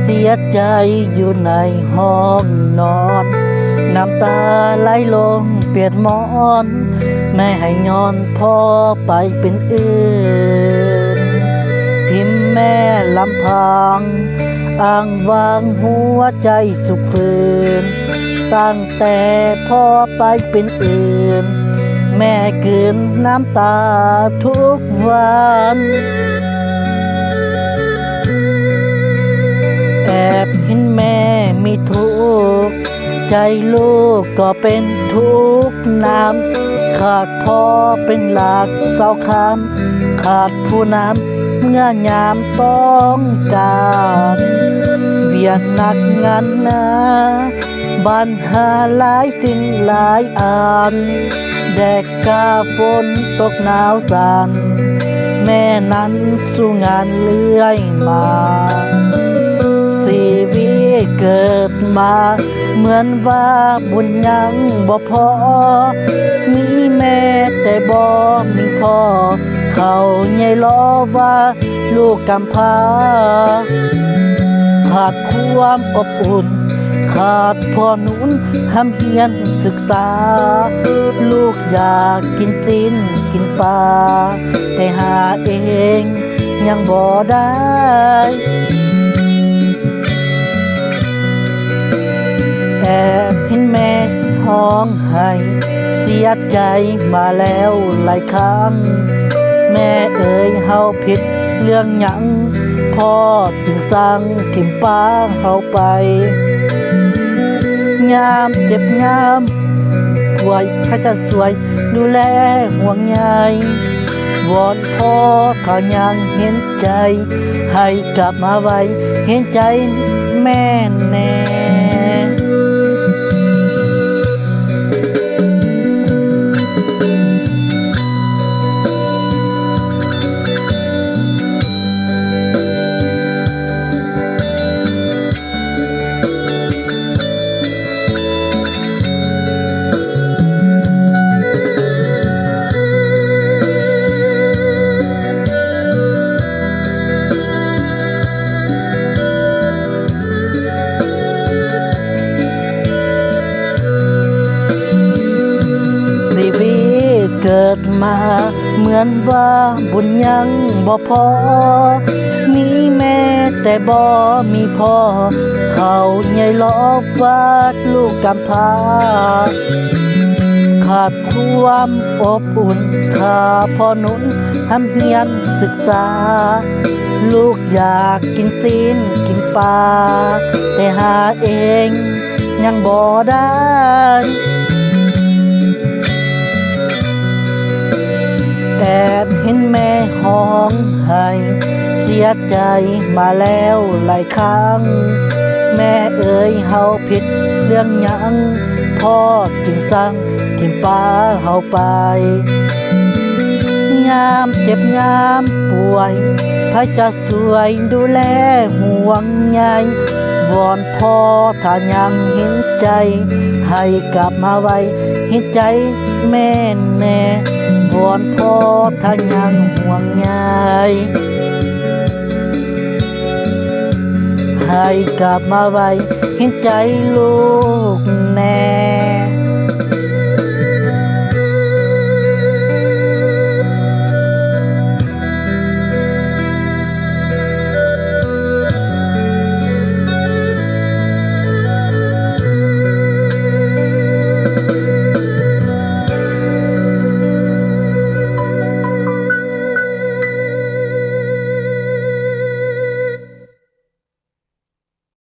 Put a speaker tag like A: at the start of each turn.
A: เสียใจอยู่ในห้องนอนน้ำตาไหลลงเปียกหมอนแม่ให้ย้อนพ่อไปเป็นอื่นทิมแม่ลำพังอ้างวางหัวใจสุขฝืนตั้งแต่พ่อไปเป็นอื่นแม่คืนน้ำตาทุกวันแอบเห็นแม่มีทุกข์ใจลูกก็เป็นทุกข์น้ำขาดพ่อเป็นหลักเสาค้ำขาดผู้น้ำเมื่อยามต้องการเวียนหนักงานนะปัญหาหลายสิ่งหลายอันแดดกาฝนตกหนาวสั่นแม่นั้นสู้งานเลื่อยมาชีวิตเกิดมาเหมือนว่าบุญยังบ่พอมีแม่แต่บ่มีพ่อเขาใหญ่ล้อว่าลูกกำพร้าขาดความอบอุ่นขาดพ่อหนุนทำเฮียนศึกษาลูกอยากกินตีนกินปลาแต่หาเองยังบ่ได้แอบเห็นแม่ท้องให้เสียใจมาแล้วหลายครั้งแม่เอ๋ยเฮาผิดเรื่องหยังพ่อจึงสั่งทิ่มป้าเฮาไปยามเจ็บยามป่วยใครจะสวยดูแลห่วงใยวอนพ่อถ้ายังเห็นใจให้กลับมาไว้เห็นใจแม่แน่เกิดมาเหมือนว่าบุญยังบ่พอมีแม่แต่บ่มีพ่อเขาใหญ่ล้อว่าลูกกำพร้าขาดความอบอุ่นขาดพ่อหนุนทำเฮียนศึกษาลูกอยากกินตีนกินปลาแต่หาเองยังบ่ได้แอบเห็นแม่ห้องให้เสียใจมาแล้วหลายครั้งแม่เอ๋ยเฮาผิดเรื่องหยังพ่อจึงสั่งทิ่มป้าเฮาไปยามเจ็บยามป่วยพระจะสวยดูแลห่วงใยวอนพ่อถ้ายังเห็นใจให้กลับมาไว้เห็นใจแม่แน่วอนพ่อถ้ายังห่วงใยให้กลับมาไว้เห็นใจลูก